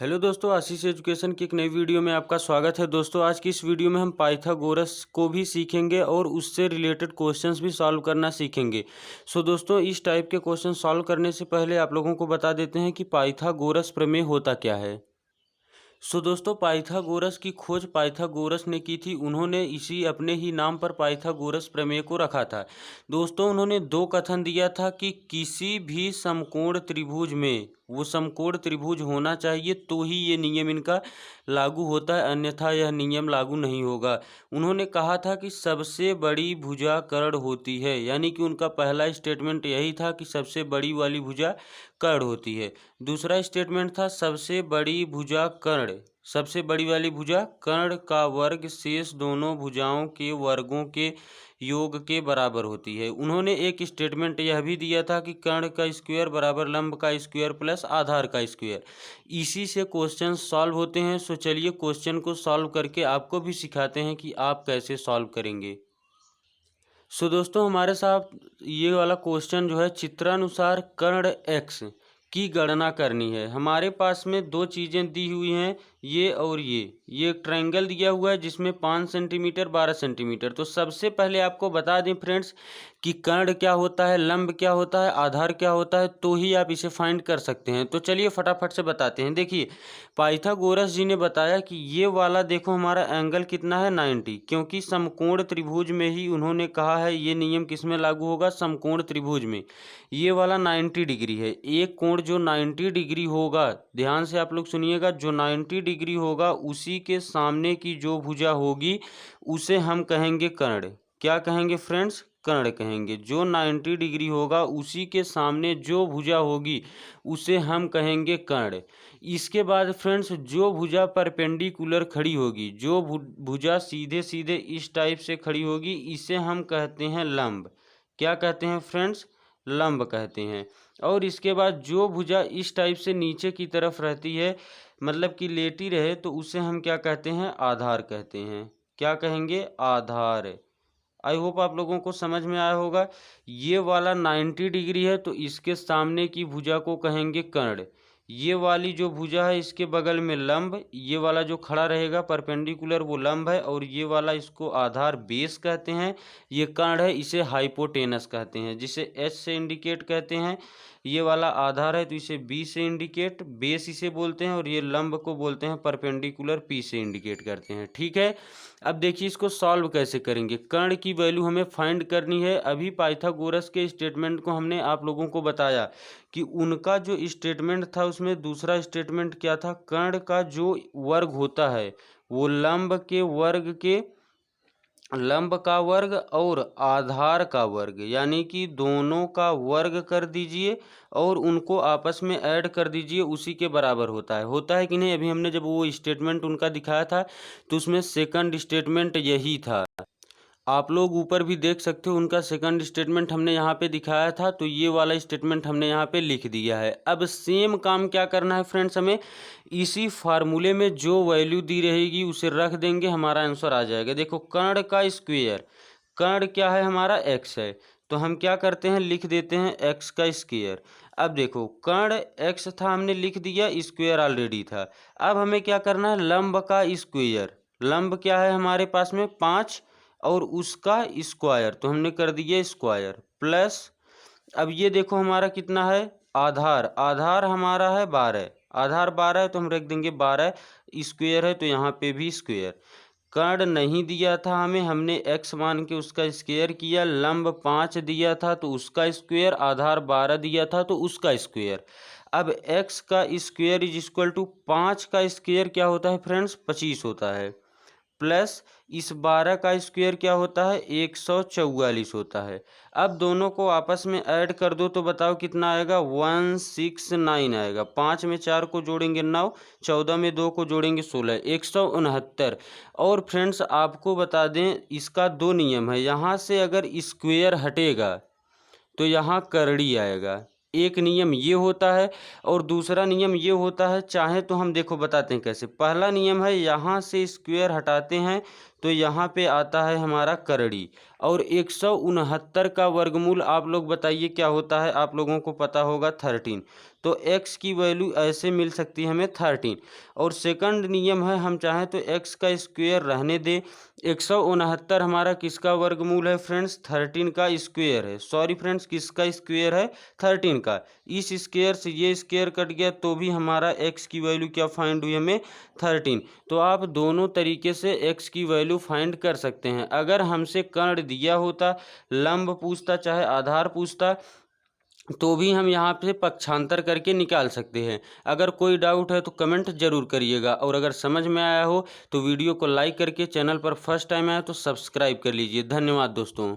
Hello दोस्तों, आशीष education की एक नई वीडियो में आपका स्वागत है। दोस्तों, आज की इस वीडियो में हम पाइथागोरस को भी सीखेंगे और उससे रिलेटेड क्वेश्चंस भी सॉल्व करना सीखेंगे। दोस्तों, इस टाइप के क्वेश्चन सॉल्व करने से पहले आप लोगों को बता देते हैं कि पाइथागोरस प्रमेय होता क्या है। दोस्तों, पाइथागोरस की खोज पाइथागोरस ने की थी। उन्होंने इसी अपने ही नाम पर पाइथागोरस प्रमेय को रखा था। दोस्तों, उन्होंने दो कथन दिया था कि किसी भी समकोण त्रिभुज में वो समकोण त्रिभुज होना चाहिए तो ही ये नियम इनका लागू होता है, अन्यथा यह नियम लागू नहीं होगा। उन्होंने कहा था कि सबसे बड़ी भुजा कर्ण होती है, यानी कि उनका पहला स्टेटमेंट यही था कि सबसे बड़ी वाली भुजा कर्ण होती है। दूसरा स्टेटमेंट था सबसे बड़ी भुजा कर्ण, सबसे बड़ी वाली भुजा कर्ण का वर्ग शेष दोनों भुजाओं के वर्गों के योग के बराबर होती है। उन्होंने एक स्टेटमेंट यह भी दिया था कि कर्ण का स्क्वायर बराबर लंब का स्क्वायर प्लस आधार का स्क्वायर। इसी से क्वेश्चन सॉल्व होते हैं। चलिए क्वेश्चन को सॉल्व करके आपको भी सिखाते हैं कि आप कैसे सॉल्व करेंगे। दोस्तों, हमारे साथ ये वाला क्वेश्चन जो है, चित्रानुसार कर्ण x की गणना करनी है। हमारे पास में दो चीज़ें दी हुई हैं, ये और ये एक ट्रायंगल दिया हुआ है जिसमें 5 सेंटीमीटर 12 सेंटीमीटर। तो सबसे पहले आपको बता दें फ्रेंड्स कि कर्ण क्या होता है, लंब क्या होता है, आधार क्या होता है, तो ही आप इसे फाइंड कर सकते हैं। तो चलिए फटाफट से बताते हैं। देखिए, पाइथागोरस जी ने बताया कि ये वाला देखो हमारा एंगल कितना है 90, क्योंकि समकोण त्रिभुज में ही उन्होंने कहा है ये नियम किस में लागू होगा, समकोण त्रिभुज में। ये वाला 90 डिग्री है। एक कोण जो 90 डिग्री होगा, ध्यान से आप लोग सुनिएगा, जो 90 डिग्री होगा उसी के सामने की जो भुजा होगी उसे हम कहेंगे कर्ण। क्या कहेंगे फ्रेंड्स? कर्ण कहेंगे। जो 90 डिग्री होगा उसी के सामने जो भुजा होगी उसे हम कहेंगे कर्ण। इसके बाद फ्रेंड्स, जो भुजा परपेंडिकुलर खड़ी होगी, जो भुजा सीधे सीधे इस टाइप से खड़ी होगी, इसे हम कहते हैं लंब। क्या कहते हैं फ्रेंड्स? लंब कहते हैं। और इसके बाद जो भुजा इस टाइप से नीचे की तरफ रहती है, मतलब कि लेटी रहे, तो उसे हम क्या कहते हैं? आधार कहते हैं। क्या कहेंगे? आधार। आई होप आप लोगों को समझ में आया होगा। ये वाला 90 डिग्री है तो इसके सामने की भुजा को कहेंगे कर्ण। ये वाली जो भुजा है इसके बगल में लंब, ये वाला जो खड़ा रहेगा परपेंडिकुलर वो लंब है, और ये वाला इसको आधार बेस कहते हैं। ये कर्ण है, इसे हाइपोटेनस कहते हैं, जिसे एच से इंडिकेट कहते हैं। ये वाला आधार है तो इसे बी से इंडिकेट, बेस इसे बोलते हैं, और ये लंब को बोलते हैं परपेंडिकुलर, पी से इंडिकेट करते हैं। ठीक है, अब देखिए इसको सॉल्व कैसे करेंगे। कर्ण की वैल्यू हमें फाइंड करनी है। अभी पाइथागोरस के स्टेटमेंट को हमने आप लोगों को बताया कि उनका जो स्टेटमेंट था उसमें दूसरा स्टेटमेंट क्या था, कर्ण का जो वर्ग होता है वो लंब का वर्ग और आधार का वर्ग, यानी कि दोनों का वर्ग कर दीजिए और उनको आपस में ऐड कर दीजिए, उसी के बराबर होता है कि नहीं। अभी हमने जब वो स्टेटमेंट उनका दिखाया था तो उसमें सेकंड स्टेटमेंट यही था। आप लोग ऊपर भी देख सकते हो, उनका सेकंड स्टेटमेंट हमने यहाँ पे दिखाया था, तो ये वाला स्टेटमेंट हमने यहाँ पे लिख दिया है। अब सेम काम क्या करना है फ्रेंड्स, हमें इसी फार्मूले में जो वैल्यू दी रहेगी उसे रख देंगे, हमारा आंसर आ जाएगा। देखो, कर्ण का स्क्वायर, कर्ण क्या है हमारा? एक्स है, तो हम क्या करते हैं, लिख देते हैं एक्स का स्क्वायर। अब देखो, कर्ण एक्स था, हमने लिख दिया, स्क्वायर ऑलरेडी था। अब हमें क्या करना है, लंब का स्क्वायर। लंब क्या है हमारे पास में? 5, और उसका स्क्वायर, तो हमने कर दिया स्क्वायर प्लस। अब ये देखो हमारा कितना है, आधार, आधार हमारा है 12, आधार 12 है तो हम रख देंगे 12, स्क्वायर है तो यहाँ पे भी स्क्वायर। कर्ण नहीं दिया था हमें, हमने x मान के उसका स्क्वायर किया। लंब 5 दिया था तो उसका स्क्वायर, आधार 12 दिया था तो उसका स्क्वायर। अब x का स्क्वायर इज इक्वल टू 5 का स्क्वायर क्या होता है फ्रेंड्स? 25 होता है, प्लस इस 12 का स्क्वायर क्या होता है? 144 होता है। अब दोनों को आपस में ऐड कर दो तो बताओ कितना आएगा? 169 आएगा। 5 में 4 को जोड़ेंगे 9, 14 में 2 को जोड़ेंगे 16, 169। और फ्रेंड्स आपको बता दें, इसका दो नियम है। यहाँ से अगर स्क्वायर हटेगा तो यहाँ करड़ी आएगा। एक नियम ये होता है और दूसरा नियम ये होता है, चाहे तो हम देखो बताते हैं कैसे। पहला नियम है, यहाँ से स्क्वायर हटाते हैं तो यहाँ पे आता है हमारा करड़ी, और 169 का वर्गमूल आप लोग बताइए क्या होता है, आप लोगों को पता होगा 13। तो x की वैल्यू ऐसे मिल सकती है हमें 13। और सेकंड नियम है, हम चाहें तो x का स्क्वायर रहने दें। 169 हमारा किसका वर्गमूल है फ्रेंड्स, 13 का स्क्वायर है। सॉरी फ्रेंड्स, किसका स्क्वायर है, 13 का। इस स्क्वायर से ये स्क्वायर कट गया तो भी हमारा x की वैल्यू क्या फाइंड हुई हमें, 13। तो आप दोनों तरीके से x की वैल्यू फाइंड कर सकते हैं। अगर हमसे कर्ण दिया होता, लंब पूछता, चाहे आधार पूछता, तो भी हम यहाँ पे पक्षांतर करके निकाल सकते हैं। अगर कोई डाउट है तो कमेंट जरूर करिएगा, और अगर समझ में आया हो तो वीडियो को लाइक करके, चैनल पर फर्स्ट टाइम आया तो सब्सक्राइब कर लीजिए। धन्यवाद दोस्तों।